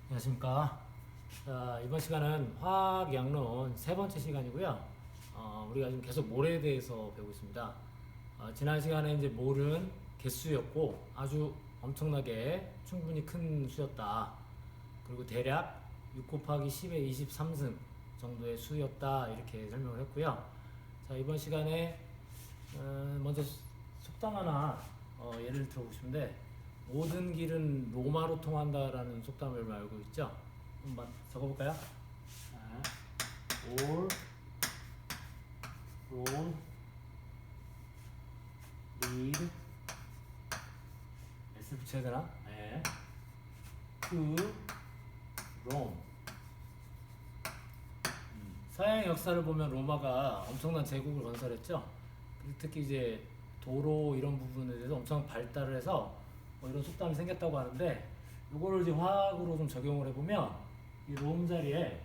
안녕하십니까. 자, 이번 시간은 화학 양론 세 번째 시간이고요. 우리가 지금 계속 몰에 대해서 배우고 있습니다. 지난 시간에 이제 몰은 개수였고 아주 엄청나게 충분히 큰 수였다. 그리고 대략 6 곱하기 10의 23승 정도의 수였다. 이렇게 설명을 했고요. 자, 이번 시간에 먼저 속담 하나 예를 들어보시는데, 모든 길은 로마로 통한다라는 속담을 알고 있죠? 한번 적어볼까요? All road lead S 붙여야 되나? 네. To Rome. 서양 역사를 보면 로마가 엄청난 제국을 건설했죠. 특히 이제 도로 이런 부분에 대해서 엄청 발달을 해서 이런 속담이 생겼다고 하는데, 이거를 이제 화학으로 좀 적용을 해보면 이 롬 자리에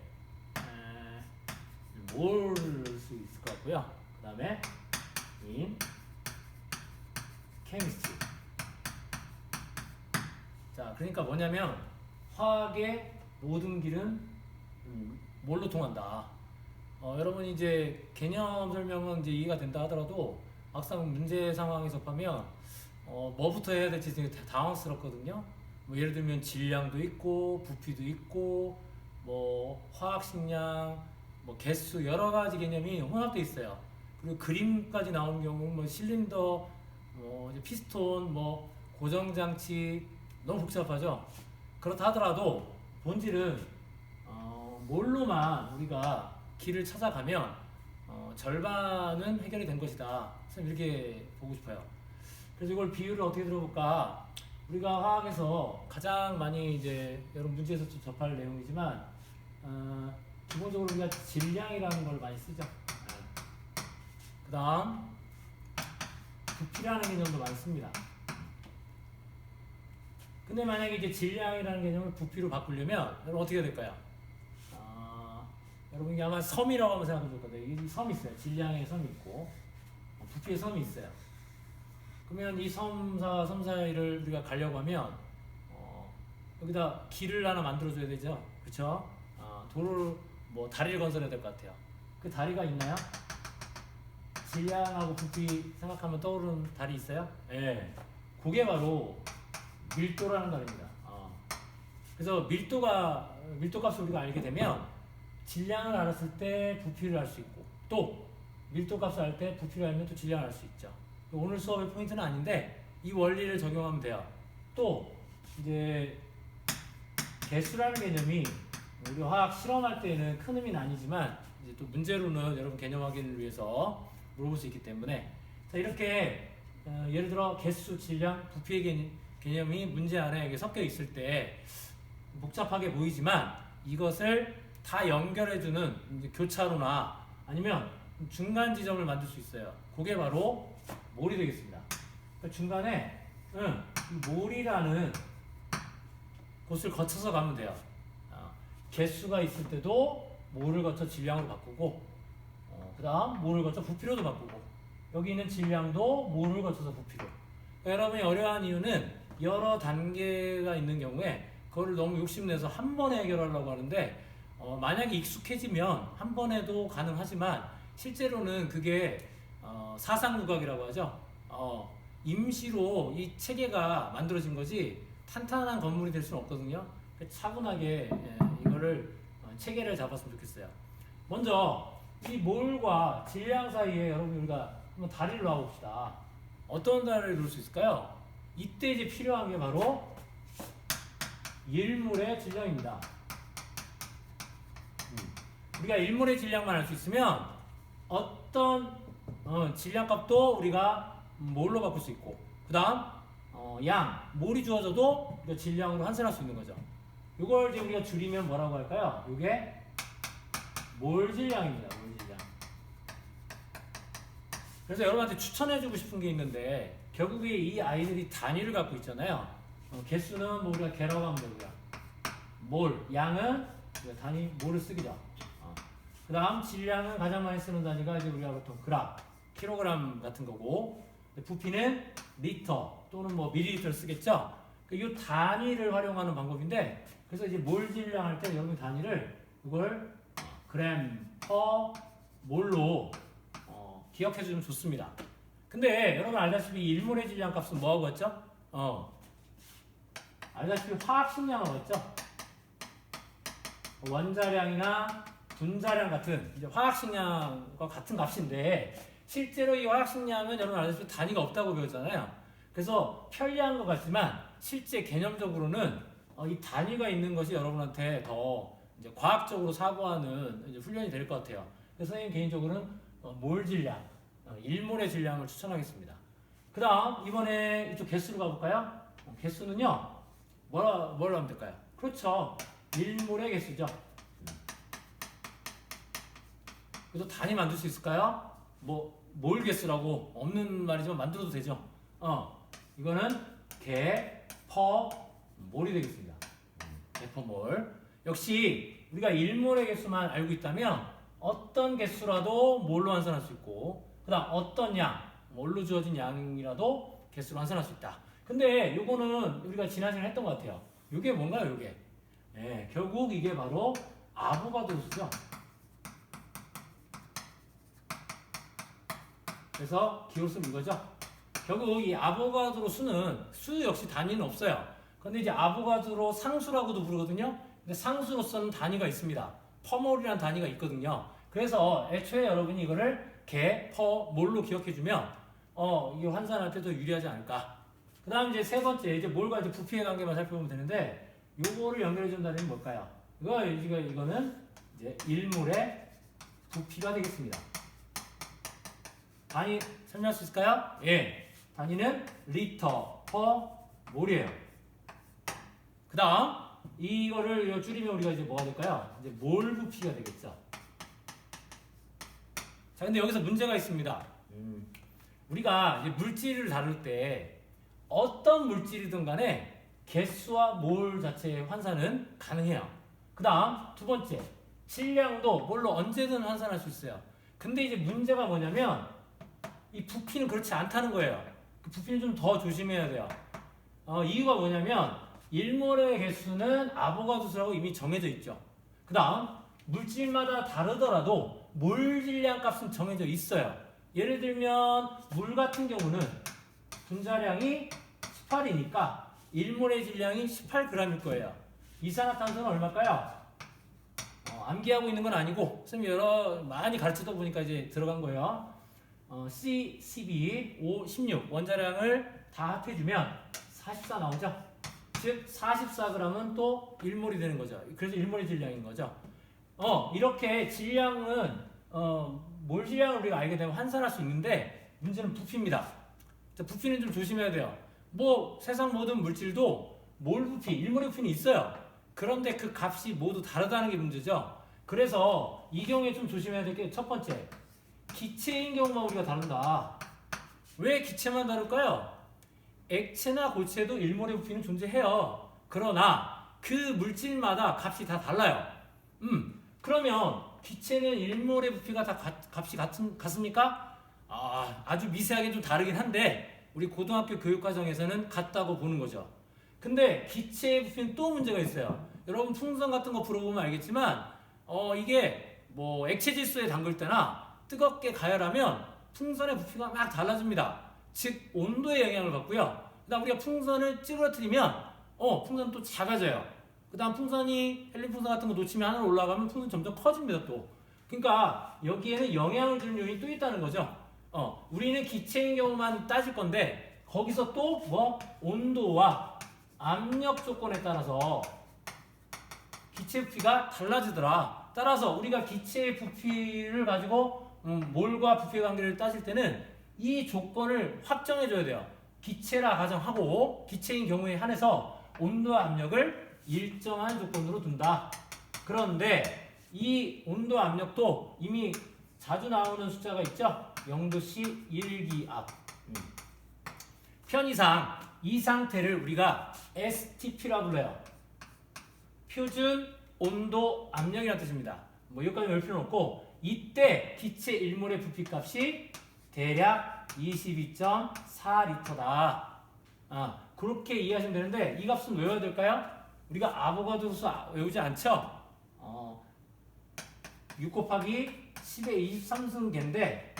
뭘 넣을 수 있을 것 같고요. 그 다음에 in chemistry. 자, 그러니까 뭐냐면 화학의 모든 길은 뭘로 통한다. 여러분이 이제 개념 설명은 이제 이해가 된다 하더라도 막상 문제 상황에 접하면 뭐부터 해야 될지 되게 당황스럽거든요. 뭐 예를 들면 질량도 있고 부피도 있고 뭐 화학식량, 뭐 개수, 여러 가지 개념이 혼합되어 있어요. 그리고 그림까지 나오는 경우 뭐 실린더, 뭐 이제 피스톤, 뭐 고정장치 너무 복잡하죠. 그렇다 하더라도 본질은 뭘로만 우리가 길을 찾아가면 절반은 해결이 된 것이다. 선생님 이렇게 보고 싶어요. 그래서 이걸 비유를 어떻게 들어볼까? 우리가 화학에서 가장 많이 이제 여러 문제에서 좀 접할 내용이지만 기본적으로 우리가 질량이라는 걸 많이 쓰죠. 그 다음 부피라는 개념도 많이 씁니다. 근데 만약에 이제 질량이라는 개념을 부피로 바꾸려면 여러분 어떻게 해야 될까요? 여러분 이게 아마 섬이라고 한번 생각해 볼 건데, 이 섬이 있어요. 질량의 섬이 있고 부피의 섬이 있어요. 그러면 이 섬 사이를 우리가 가려고 하면 여기다 길을 하나 만들어줘야 되죠. 그렇죠? 도로를 뭐 다리를 건설해야 될 것 같아요. 그 다리가 있나요? 질량하고 부피 생각하면 떠오르는 다리 있어요? 예. 그게 바로 밀도라는 말입니다. 그래서 밀도 값을 우리가 알게 되면 질량을 알았을 때 부피를 알 수 있고, 또 밀도 값을 알 때 부피를 알면 또 질량을 알 수 있죠. 오늘 수업의 포인트는 아닌데 이 원리를 적용하면 돼요. 또 이제 개수라는 개념이 우리 화학 실험할 때는 큰 의미는 아니지만 이제 또 문제로는 여러분 개념 확인을 위해서 물어볼 수 있기 때문에, 자 이렇게 예를 들어 개수, 질량, 부피의 개념이 문제 안에 이렇게 섞여 있을 때 복잡하게 보이지만 이것을 다 연결해주는 이제 교차로나 아니면 중간 지점을 만들 수 있어요. 그게 바로 몰이 되겠습니다. 그러니까 중간에 이 몰이라는 곳을 거쳐서 가면 돼요. 개수가 있을 때도 몰을 거쳐 질량으로 바꾸고, 그 다음 몰을 거쳐 부피로도 바꾸고, 여기 있는 질량도 몰을 거쳐서 부피로. 그러니까 여러분이 어려워하는 이유는 여러 단계가 있는 경우에 그거를 너무 욕심내서 한 번에 해결하려고 하는데, 만약에 익숙해지면 한 번에도 가능하지만 실제로는 그게 사상누각이라고 하죠. 임시로 이 체계가 만들어진 거지 탄탄한 건물이 될 수는 없거든요. 차분하게 이거를 체계를 잡았으면 좋겠어요. 먼저 이 몰과 질량 사이에 여러분 우리가 한번 다리를 놔봅시다. 어떤 다리를 놓을 수 있을까요? 이때 이제 필요한 게 바로 1몰의 질량입니다. 우리가 1몰의 질량만 알 수 있으면 어떤 질량값도 우리가 몰로 바꿀 수 있고, 그 다음 양, 몰이 주어져도 우리가 질량으로 환산할 수 있는 거죠. 이걸 이제 우리가 줄이면 뭐라고 할까요? 이게 몰 질량입니다. 몰 질량. 그래서 여러분한테 추천해주고 싶은 게 있는데, 결국에 이 아이들이 단위를 갖고 있잖아요. 개수는 뭐 우리가 개라고 하면 되고요. 몰, 양은 우리가 단위 몰을 쓰기죠. 그 다음 질량은 가장 많이 쓰는 단위가 이제 우리가 보통 그램, 킬로그램 같은 거고, 부피는 리터 또는 뭐 밀리리터를 쓰겠죠. 이 단위를 활용하는 방법인데, 그래서 이제 몰 질량 할 때 여러분 단위를 이걸 그램 퍼 몰로 기억해 주면 좋습니다. 근데 여러분 알다시피 일몰의 질량 값은 뭐하고 같죠? 알다시피 화학식량하고 같죠? 원자량이나 분자량 같은 이제 화학식량과 같은 값인데, 실제로 이 화학식량은 여러분 알다시피 단위가 없다고 배웠잖아요. 그래서 편리한 것 같지만 실제 개념적으로는 이 단위가 있는 것이 여러분한테 더 이제 과학적으로 사고하는 이제 훈련이 될 것 같아요. 그래서 선생님 개인적으로는 몰 질량, 1몰의 질량을 추천하겠습니다. 그 다음 이번에 이쪽 개수로 가볼까요? 개수는요 뭘로 하면 될까요? 그렇죠, 1몰의 개수죠. 그래서 단위 만들 수 있을까요? 몰 개수라고 없는 말이지만 만들어도 되죠. 이거는 개, 퍼, 몰이 되겠습니다. 개, 퍼, 몰. 역시 우리가 1몰의 개수만 알고 있다면 어떤 개수라도 몰로 환산할 수 있고, 그 다음 어떤 양, 몰로 주어진 양이라도 개수로 환산할 수 있다. 근데 요거는 우리가 지난 시간에 했던 것 같아요. 요게 뭔가요, 요게? 네, 결국 이게 바로 아보가드로 수죠. 그래서 기호수는 이거죠. 결국 이 아보가드로 수는 수 역시 단위는 없어요. 근데 이제 아보가드로 상수라고도 부르거든요. 근데 상수로서는 단위가 있습니다. 퍼몰이라는 단위가 있거든요. 그래서 애초에 여러분이 이거를 개, 퍼, 몰로 기억해주면 이게 환산할 때도 유리하지 않을까. 그 다음 이제 세 번째, 이제 몰과 이제 부피의 관계만 살펴보면 되는데, 요거를 연결해준 단위는 뭘까요? 이거는 이제 1몰의 부피가 되겠습니다. 단위 설명할 수 있을까요? 예. 단위는 리터 퍼 몰이에요. 그 다음 이거를 줄이면 우리가 이제 뭐가 될까요? 이제 몰 부피가 되겠죠. 자, 근데 여기서 문제가 있습니다. 우리가 이제 물질을 다룰 때 어떤 물질이든 간에 개수와 몰 자체의 환산은 가능해요. 그 다음 두 번째, 질량도 몰로 언제든 환산할 수 있어요. 근데 이제 문제가 뭐냐면 이 부피는 그렇지 않다는 거예요. 그 부피는 좀 더 조심해야 돼요. 이유가 뭐냐면 1몰의 개수는 아보가드 수라고 이미 정해져 있죠. 그 다음 물질마다 다르더라도 몰 질량 값은 정해져 있어요. 예를 들면 물 같은 경우는 분자량이 18이니까 1몰의 질량이 18g일 거예요. 이산화탄소는 얼마일까요? 암기하고 있는 건 아니고 선생님이 많이 가르치다 보니까 이제 들어간 거예요. C, 12, 5, 16 원자량을 다 합해주면 44 나오죠. 즉 44g은 또 1몰이 되는 거죠. 그래서 1몰의 질량인 거죠. 이렇게 질량은 몰 질량을 우리가 알게 되면 환산할 수 있는데, 문제는 부피입니다. 부피는 좀 조심해야 돼요. 세상 모든 물질도 몰 부피, 1몰의 부피는 있어요. 그런데 그 값이 모두 다르다는 게 문제죠. 그래서 이 경우에 좀 조심해야 될 게 첫 번째, 기체인 경우만 우리가 다룬다. 왜 기체만 다룰까요? 액체나 고체도 1몰의 부피는 존재해요. 그러나 그 물질마다 값이 다 달라요. 그러면 기체는 1몰의 부피가 다 값이 같습니까? 아주 미세하게 좀 다르긴 한데 우리 고등학교 교육과정에서는 같다고 보는 거죠. 근데 기체의 부피는 또 문제가 있어요. 여러분 풍선 같은 거 불어보면 알겠지만 이게 액체 질소에 담글 때나 뜨겁게 가열하면 풍선의 부피가 막 달라집니다. 즉 온도에 영향을 받고요. 그 다음 우리가 풍선을 찌그러뜨리면 풍선은 또 작아져요. 그 다음 풍선이 헬륨 풍선 같은 거 놓치면 하늘로 올라가면 풍선이 점점 커집니다. 또 그러니까 여기에는 영향을 주는 요인이 또 있다는 거죠. 우리는 기체인 경우만 따질 건데 거기서 또 온도와 압력 조건에 따라서 기체 부피가 달라지더라. 따라서 우리가 기체의 부피를 가지고 몰과 부피의 관계를 따질 때는 이 조건을 확정해 줘야 돼요. 기체라 가정하고 기체인 경우에 한해서 온도와 압력을 일정한 조건으로 둔다. 그런데 이 온도와 압력도 이미 자주 나오는 숫자가 있죠. 0도씨 1기압. 편의상 이 상태를 우리가 STP라고 불러요. 표준 온도 압력이라는 뜻입니다. 여기까지 외울 필요는 없고, 이때 기체 1몰의 부피값이 대략 22.4리터다. 그렇게 이해하시면 되는데 이 값은 외워야 될까요? 우리가 아보가드로 수 외우지 않죠? 6 곱하기 10의 23승계인데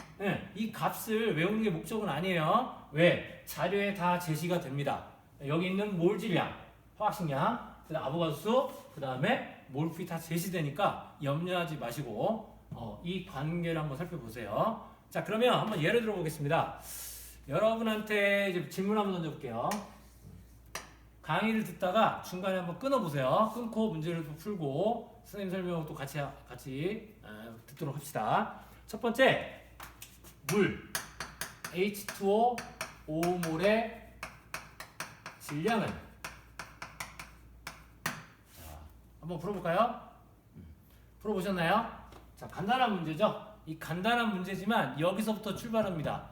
이 값을 외우는 게 목적은 아니에요. 왜? 자료에 다 제시가 됩니다. 여기 있는 몰 질량, 화학식량, 그다음 아보가드 수, 그 다음에 몰프이 다 제시되니까 염려하지 마시고 이 관계를 한번 살펴보세요. 자, 그러면 한번 예를 들어 보겠습니다. 여러분한테 이제 질문 한번 던져볼게요. 강의를 듣다가 중간에 한번 끊어보세요. 끊고 문제를 또 풀고 선생님 설명을 또 같이 듣도록 합시다. 첫 번째, 물 H2O 5몰의 질량은 한번 풀어볼까요? 풀어보셨나요? 자, 간단한 문제죠? 이 간단한 문제지만 여기서부터 출발합니다.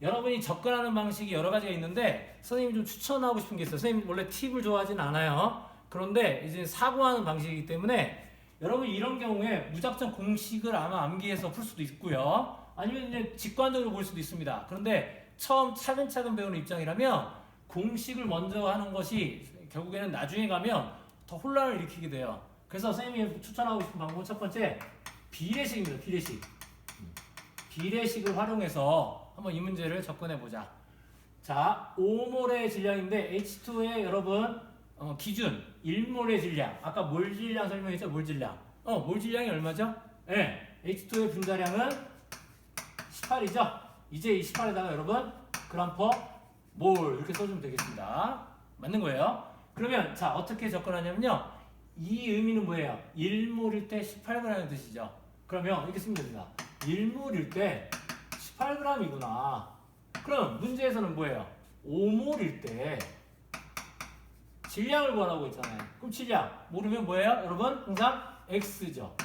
여러분이 접근하는 방식이 여러 가지가 있는데 선생님이 좀 추천하고 싶은 게 있어요. 선생님 원래 팁을 좋아하진 않아요. 그런데 이제 사고하는 방식이기 때문에 여러분 이런 경우에 무작정 공식을 아마 암기해서 풀 수도 있고요. 아니면 이제 직관적으로 볼 수도 있습니다. 그런데 처음 차근차근 배우는 입장이라면 공식을 먼저 하는 것이 결국에는 나중에 가면 더 혼란을 일으키게 돼요. 그래서 선생님이 추천하고 싶은 방법은 첫 번째, 비례식입니다. 비례식. 비례식을 활용해서 한번 이 문제를 접근해 보자. 자, 5몰의 질량인데 H2의 여러분 기준 1몰의 질량. 아까 몰 질량 설명했죠? 몰 질량. 몰 질량이 얼마죠? 네, H2의 분자량은 18이죠? 이제 이 18에다가 여러분 그램 퍼 몰 이렇게 써주면 되겠습니다. 맞는 거예요? 그러면 자, 어떻게 접근하냐면요. 이 의미는 뭐예요? 1몰일 때 18g의 뜻이죠. 그러면 이렇게 쓰면 됩니다. 1몰일 때 18g이구나. 그럼 문제에서는 뭐예요? 5몰일 때 질량을 구하라고 했잖아요. 그럼 질량 모르면 뭐예요? 여러분 항상 X죠.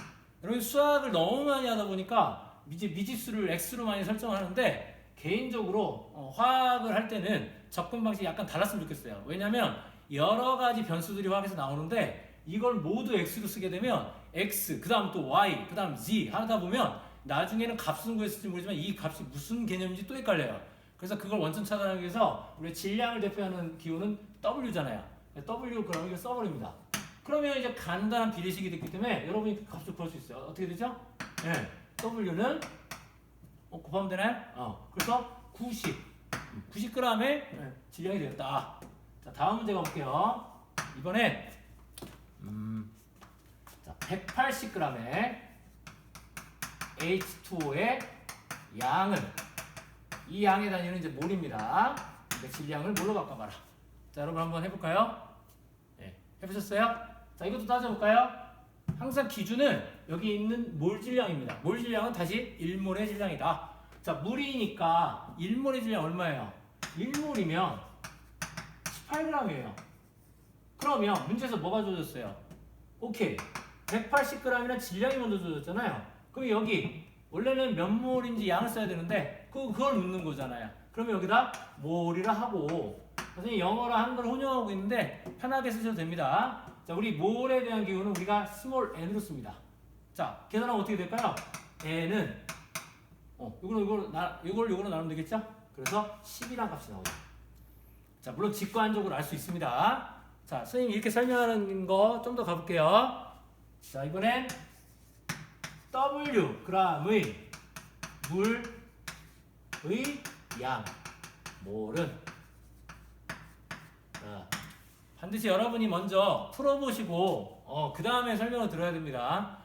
여러분 수학을 너무 많이 하다 보니까 이제 미지수를 X로 많이 설정하는데 개인적으로 화학을 할 때는 접근 방식이 약간 달랐으면 좋겠어요. 왜냐면 여러 가지 변수들이 화학에서 나오는데 이걸 모두 X로 쓰게 되면 X, 그 다음 또 Y, 그 다음 Z 하다 보면 나중에는 값은 구했을지 모르지만 이 값이 무슨 개념인지 또 헷갈려요. 그래서 그걸 원천 차단하기 위해서 우리 질량을 대표하는 기호는 W잖아요. W 그럼 이거 써버립니다. 그러면 이제 간단한 비례식이 됐기 때문에 여러분이 그 값을 구할 수 있어요. 어떻게 되죠? 네, W는 곱하면 되나요? 그래서 90g의 질량이 되었다. 자, 다음 문제 가볼게요. 이번엔 180g의 H2O의 양은 이 양의 단위는 이제 몰입니다. 질량을 뭘로 바꿔봐라. 자, 여러분 한번 해볼까요? 네, 해보셨어요? 자, 이것도 따져볼까요? 항상 기준은 여기 있는 몰 질량입니다. 몰 질량은 다시 1몰의 질량이다. 자, 물이니까 1몰의 질량 얼마예요? 1몰이면 18g이에요. 그러면 문제에서 뭐가 주어졌어요? 오케이. 180g이란 질량이 먼저 주어졌잖아요. 그럼 여기 원래는 몇 몰인지 양을 써야 되는데 그걸 묻는 거잖아요. 그러면 여기다 몰이라 하고 선생님 영어랑 한글 혼용하고 있는데 편하게 쓰셔도 됩니다. 자, 우리 몰에 대한 기호는 우리가 스몰 n으로 씁니다. 자, 계산하면 어떻게 될까요? n은 요걸로 나누면 되겠죠? 그래서 10이라는 값이 나오죠. 자, 물론 직관적으로 알 수 있습니다. 자, 선생님이 이렇게 설명하는 거 좀 더 가볼게요. 자, 이번엔 W g의 물의 양 몰은 자, 반드시 여러분이 먼저 풀어보시고 그 다음에 설명을 들어야 됩니다.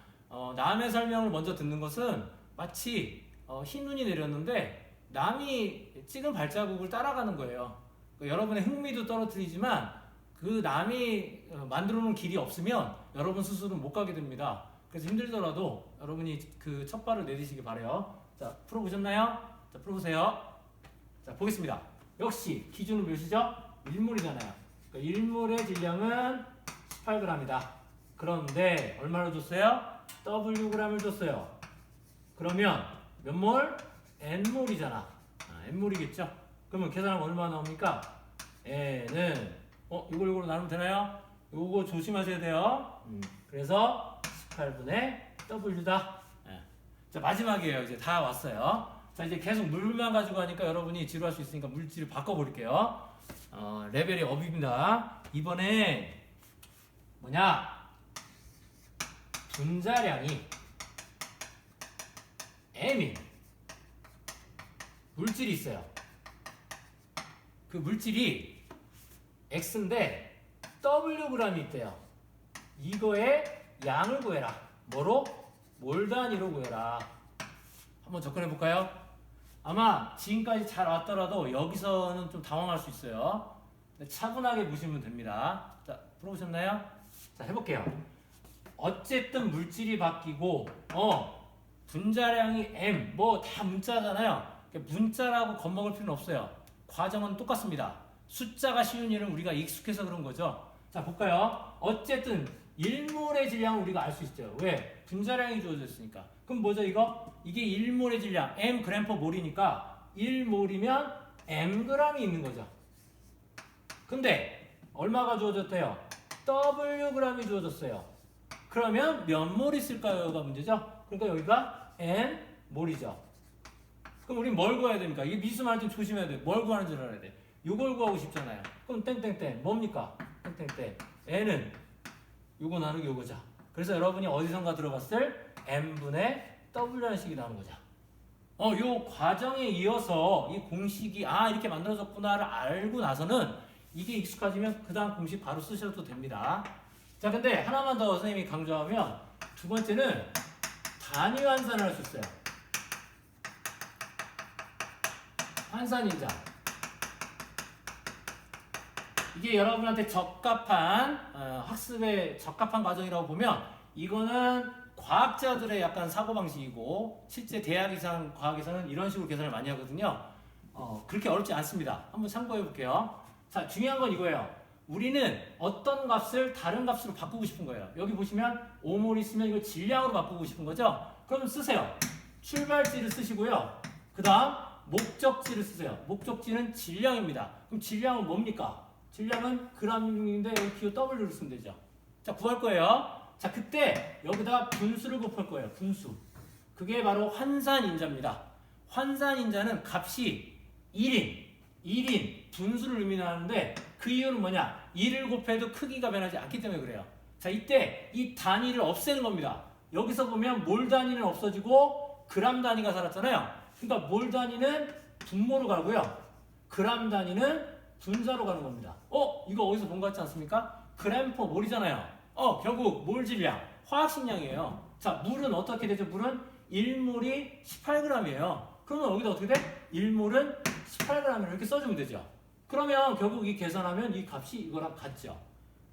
남의 설명을 먼저 듣는 것은 마치 흰 눈이 내렸는데 남이 찍은 발자국을 따라가는 거예요. 여러분의 흥미도 떨어뜨리지만 그 남이 만들어 놓은 길이 없으면 여러분 스스로 못 가게 됩니다. 그래서 힘들더라도 여러분이 그 첫 발을 내디시기 바래요. 자, 풀어보셨나요? 자, 풀어보세요. 자, 보겠습니다. 역시 기준은 몇이죠? 1몰이잖아요. 그러니까 1몰의 질량은 18g이다. 그런데 얼마를 줬어요? Wg을 줬어요. 그러면 몇 몰? N몰이잖아. N몰이겠죠? 그러면 계산하면 얼마 나옵니까? N은 이걸로 나누면 되나요? 요거 조심하셔야 돼요. 그래서 18분의 W다. 자, 마지막이에요. 이제 다 왔어요. 자, 이제 계속 물만 가지고 하니까 여러분이 지루할 수 있으니까 물질을 바꿔버릴게요. 레벨이 업입니다. 이번에 뭐냐? 분자량이 M인 물질이 있어요. 그 물질이 X인데 Wg이 있대요. 이거의 양을 구해라. 뭐로? 몰 단위로 구해라. 한번 접근해 볼까요? 아마 지금까지 잘 왔더라도 여기서는 좀 당황할 수 있어요. 차분하게 보시면 됩니다. 자, 풀어보셨나요? 자, 해볼게요. 어쨌든 물질이 바뀌고 분자량이 M 뭐 다 문자잖아요. 문자라고 겁먹을 필요는 없어요. 과정은 똑같습니다. 숫자가 쉬운 일은 우리가 익숙해서 그런 거죠. 자, 볼까요? 어쨌든 1몰의 질량은 우리가 알 수 있죠. 왜? 분자량이 주어져 있으니까. 그럼 뭐죠 이거? 이게 1몰의 질량 m g/몰이니까 1몰이면 mg이 있는 거죠. 근데 얼마가 주어졌대요? wg이 주어졌어요. 그러면 몇 몰 있을까요가 문제죠. 그러니까 여기가 n몰이죠. 그럼 우린 뭘 구해야 됩니까? 이게 미수말 좀 조심해야 돼. 뭘 구하는 줄 알아야 돼. 요걸 구하고 싶잖아요. 그럼 땡땡땡 뭡니까? 땡땡땡 n은 요거 나누기 요거죠. 그래서 여러분이 어디선가 들어봤을 m분의 w라는 식이 나오는 거죠. 요 과정에 이어서 이 공식이 이렇게 만들어졌구나를 알고 나서는 이게 익숙해지면 그 다음 공식 바로 쓰셔도 됩니다. 자, 근데 하나만 더 선생님이 강조하면 두 번째는 단위 환산을 할 수 있어요. 환산인자. 이게 여러분한테 적합한 학습에 적합한 과정이라고 보면 이거는 과학자들의 약간 사고방식이고 실제 대학 이상 과학에서는 이런 식으로 계산을 많이 하거든요. 그렇게 어렵지 않습니다. 한번 참고해 볼게요. 자, 중요한 건 이거예요. 우리는 어떤 값을 다른 값으로 바꾸고 싶은 거예요. 여기 보시면 5몰 있으면 이거 질량으로 바꾸고 싶은 거죠. 그럼 쓰세요. 출발지를 쓰시고요. 그 다음 목적지를 쓰세요. 목적지는 질량입니다. 그럼 질량은 뭡니까? 질량은 g인데 여기 기호 W를 쓰면 되죠. 자, 구할 거예요. 자, 그때 여기다가 분수를 곱할 거예요. 분수. 그게 바로 환산인자입니다. 환산인자는 값이 1인 분수를 의미하는데 그 이유는 뭐냐? 1을 곱해도 크기가 변하지 않기 때문에 그래요. 자, 이때 이 단위를 없애는 겁니다. 여기서 보면 몰 단위는 없어지고 그람 단위가 살았잖아요. 그러니까 몰 단위는 분모로 가고요. 그람 단위는 분자로 가는 겁니다. 이거 어디서 본 것 같지 않습니까? 그램퍼 몰이잖아요. 결국 몰 질량, 화학식량이에요. 자, 물은 어떻게 되죠? 물은 1몰이 18g이에요. 그러면 여기다 어떻게 돼? 1몰은 18g을 이렇게 써주면 되죠. 그러면 결국 이 계산하면 이 값이 이거랑 같죠.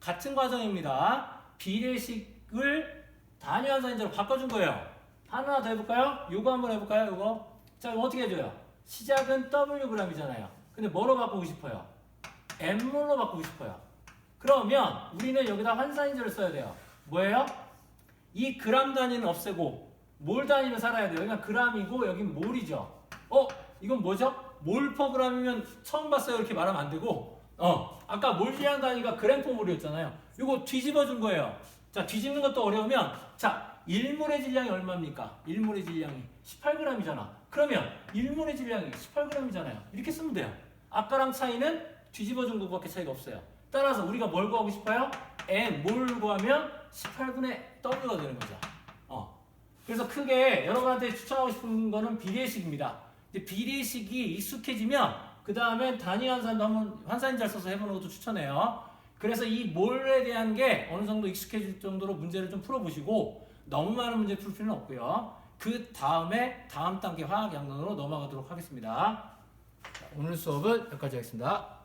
같은 과정입니다. 비례식을 단위 환산인자로 바꿔준 거예요. 하나 더 해볼까요? 요거 한번 해볼까요? 요거. 자, 이거 어떻게 해줘요? 시작은 wg이잖아요. 근데 뭐로 바꾸고 싶어요? m몰로 바꾸고 싶어요. 그러면 우리는 여기다 환산인자를 써야 돼요. 뭐예요? 이 그람 단위는 없애고 몰 단위는 살아야 돼요. 그러니까 그람이고 여긴 몰이죠. 이건 뭐죠? 몰 퍼 그람이면 처음 봤어요. 이렇게 말하면 안 되고 아까 몰 질량 단위가 그램 퍼 몰이었잖아요. 이거 뒤집어 준 거예요. 자, 뒤집는 것도 어려우면 자, 1몰의 질량이 얼마입니까? 1몰의 질량이 18g이잖아. 그러면 1몰의 질량이 18g이잖아요. 이렇게 쓰면 돼요. 아까랑 차이는 뒤집어 준 것밖에 차이가 없어요. 따라서 우리가 뭘 구하고 싶어요? 몰 구하면 18분의 W가 되는 거죠. 그래서 크게 여러분한테 추천하고 싶은 거는 비례식입니다. 근데 비례식이 익숙해지면 그 다음에 단위 환산도 한번 환산인자를 써서 해보는 것도 추천해요. 그래서 이 몰에 대한 게 어느 정도 익숙해질 정도로 문제를 좀 풀어보시고 너무 많은 문제 풀 필요는 없고요. 그 다음에 다음 단계 화학 양론으로 넘어가도록 하겠습니다. 오늘 수업은 여기까지 하겠습니다.